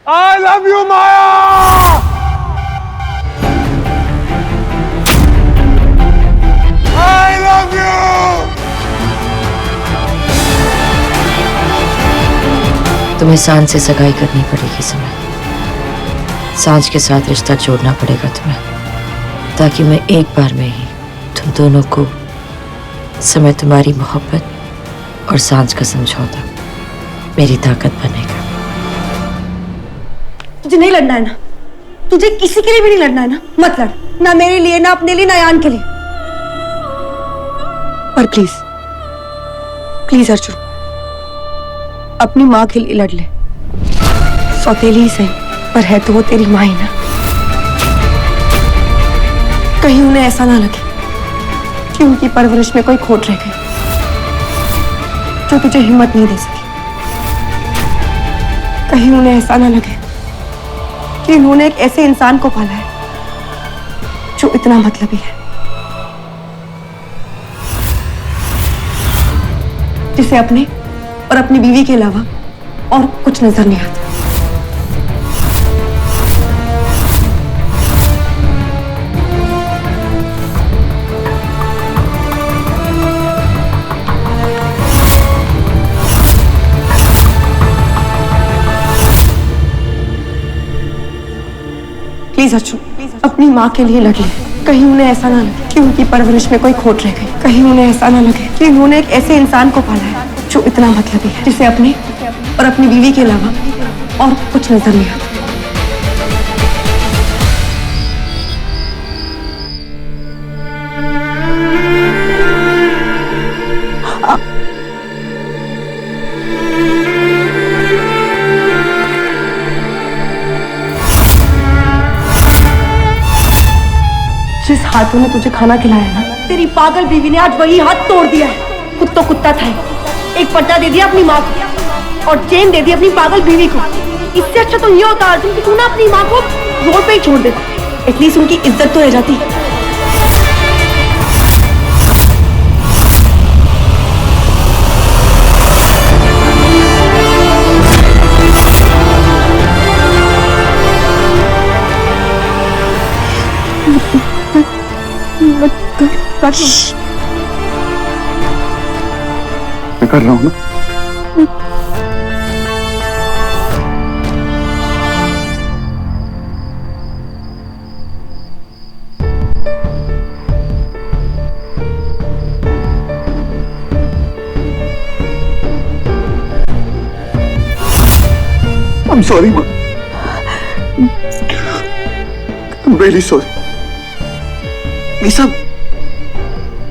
I love you Maya. I love you. तुम्हें सांझ से सगाई करनी पड़ेगी समय। सांझ के साथ रिश्ता जोड़ना पड़ेगा तुम्हें, ताकि मैं एक बार में ही तुम दोनों को समय तुम्हारी मोहब्बत और सांझ का समझौता मेरी ताकत बनेगा। तुझे नहीं लड़ना है ना, तुझे किसी के लिए भी नहीं लड़ना है ना, मत लड़। ना मेरे लिए, ना अपने लिए, ना यान के लिए। पर प्लीज प्लीज अर्जुन, अपनी माँ के लिए लड़ ले। सौतेली ही सही, पर है तो वो तेरी माँ ही ना। कहीं उन्हें ऐसा ना लगे कि उनकी परवरिश में कोई खोट रह गई जो तुझे हिम्मत नहीं दे सकी। कहीं उन्हें ऐसा ना लगे कि उन्होंने एक ऐसे इंसान को पाला है जो इतना मतलबी है, जिसे अपने और अपनी बीवी के अलावा और कुछ नजर नहीं आता। प्लीज अर्जुन, अपनी माँ के लिए लड़ ले। कहीं उन्हें ऐसा ना लगे कि उनकी परवरिश में कोई खोट रह गई। कहीं उन्हें ऐसा ना लगे कि उन्होंने एक ऐसे इंसान को पाला है जो इतना मतलबी है, जिसे अपने और अपनी बीवी के अलावा और कुछ नजर नहीं आता। जिस हाथों ने तुझे खाना खिलाया ना, तेरी पागल बीवी ने आज वही हाथ तोड़ दिया है। खुद तो कुत्ता था, एक पट्टा दे दिया अपनी माँ को और चेन दे दी अपनी पागल बीवी को। इससे अच्छा तो ये होता अर्जुन कि तू ना अपनी माँ को रोड पे ही छोड़ दे, एटलीस्ट उनकी इज्जत तो रह जाती। मैं कर रहा हूँ ना। I'm sorry, ma. I'm really sorry. ये सब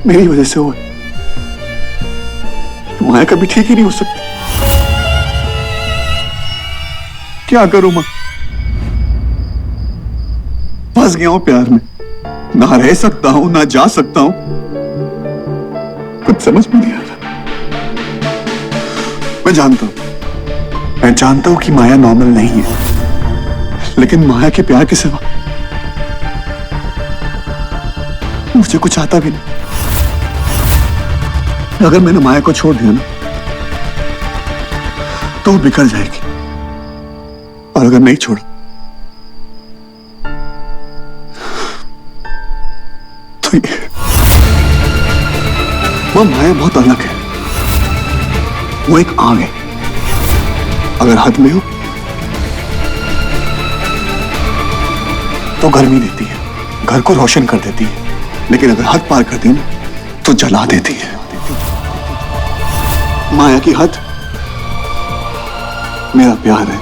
मेरी वजह से हुआ। माया कभी ठीक ही नहीं हो सकती। क्या करूं मां? फंस गया हूं प्यार में, ना रह सकता हूं ना जा सकता हूं। कुछ समझ में नहीं आ रहा। मैं जानता हूं कि माया नॉर्मल नहीं है, लेकिन माया के प्यार के सिवा मुझे कुछ आता भी नहीं। अगर मैंने माया को छोड़ दिया ना, तो वो बिखर जाएगी, और अगर नहीं छोड़ा तो ये वो माया बहुत अलग है। वो एक आग है, अगर हद में हो तो गर्मी देती है, घर को रोशन कर देती है, लेकिन अगर हद पार कर दी ना तो जला देती है। माया की हद मेरा प्यार है।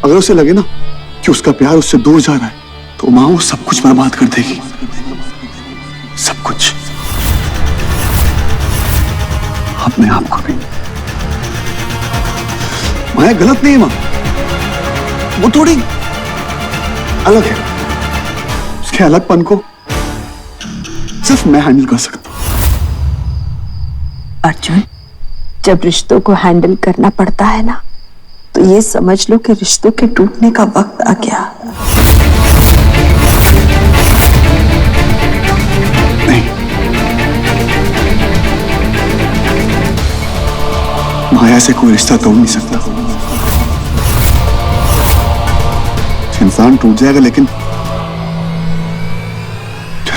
अगर उसे लगे ना कि उसका प्यार उससे दूर जा रहा है, तो मां वो सब कुछ बर्बाद कर देगी, सब कुछ, अपने आप को भी। माया गलत नहीं है मां, वो थोड़ी अलग है। उसके अलगपन को सिर्फ मैं हैंडल कर सकता हूं। अर्जुन, जब रिश्तों को हैंडल करना पड़ता है ना, तो ये समझ लो कि रिश्तों के टूटने का वक्त आ गया। नहीं, माया से कोई रिश्ता तोड़ नहीं सकता। इंसान टूट जाएगा, लेकिन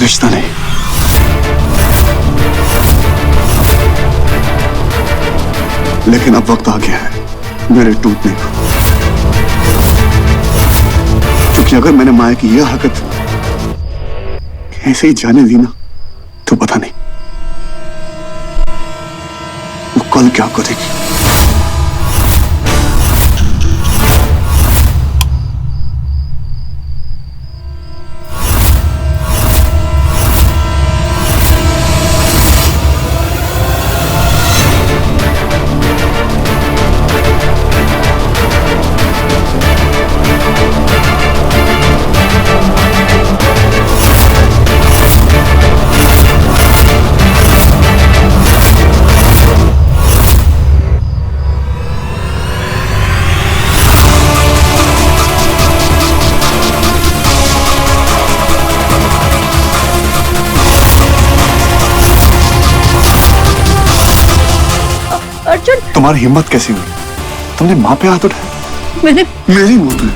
रिश्ता नहीं। लेकिन अब वक्त आ गया है मेरे टूटने का, क्योंकि अगर मैंने माया की यह हरकत ऐसे ही जाने दी ना, तो पता नहीं वो कल क्या करेगी। अर्जुन, तुम्हारी हिम्मत कैसी हुई? तुमने मां पे हाथ उठाया? मैंने मेरी मुंह पे।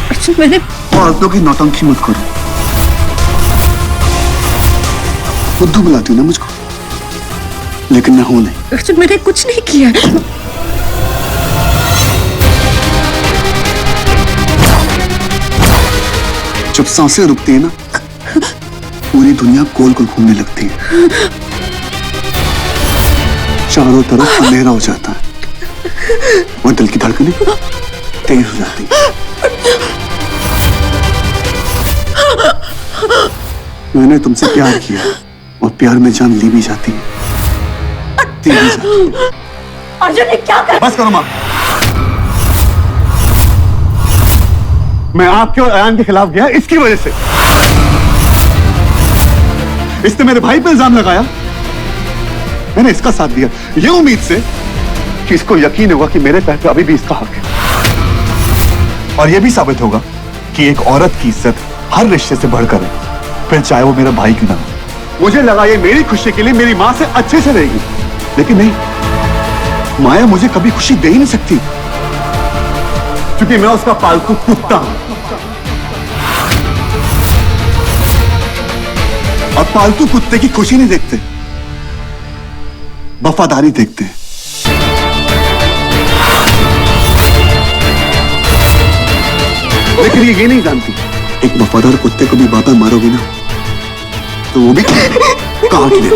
अर्जुन, मैंने औरतों की नौटंकी मत करो। बुद्धू बुलाती हो ना मुझको, लेकिन मैं हूं नहीं। अर्जुन, मैंने कुछ नहीं किया। जब सांसें रुकती है ना, पूरी दुनिया गोल गोल घूमने लगती है, चारों तरफ अंधेरा हो जाता है और दिल की धड़कनें तेज हो जाती है। मैंने तुमसे प्यार किया और प्यार में जान ली भी जाती है, दी भी जाती है। अर्जुन, ये क्या कर? बस करो मां। मैं आपके और अयान के खिलाफ गया इसकी वजह से। इसने मेरे भाई पे इल्जाम लगाया, मैंने इसका साथ दिया ये उम्मीद से कि इसको यकीन होगा कि मेरे पैर पे अभी भी इसका हक है, और यह भी साबित होगा कि एक औरत की इज्जत हर रिश्ते से बढ़कर है, फिर चाहे वो मेरा भाई क्यों ना हो। मुझे लगा ये मेरी खुशी के लिए मेरी मां से अच्छे से रहेगी, लेकिन नहीं, माया मुझे कभी खुशी दे ही नहीं सकती, क्योंकि मैं उसका पालतू कुत्ता हूं। और पालतू कुत्ते की खुशी नहीं देखते, वफादारी देखते हैं। लेकिन ये नहीं जानती, एक वफादार कुत्ते को भी बाबा मारोगी ना, तो वो भी काट लेती।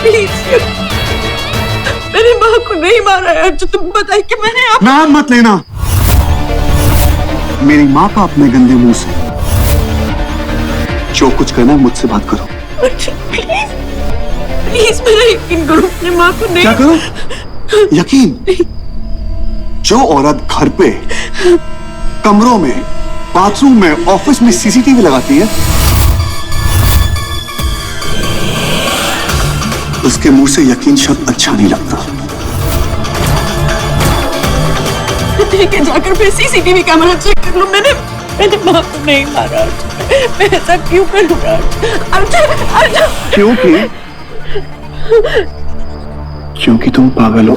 प्लीज, मेरी माँ को नहीं मारा है अर्जुन, तुम बताइए कि मैंने आप... नाम मत लेना मेरी माँ का अपने गंदे मुंह से। जो कुछ करना है मुझसे बात करो। अर्जुन, प्लीज प्लीज, मेरा यकीन करो, अपनी माँ को नहीं... क्या करो? यकीन? जो औरत घर पे, कमरों में, बाथरूम में, ऑफिस में सीसीटीवी लगाती है, उसके मुंह से यकीन शब्द अच्छा नहीं लगता। ठीक है, जाकर फिर सीसीटीवी कैमरा चेक कर लो। मैंने माँ को नहीं मारा अर्जुन, मैं ऐसा क्यों करूँगा अर्जुन? अर्जुन, क्योंकि तुम पागल हो।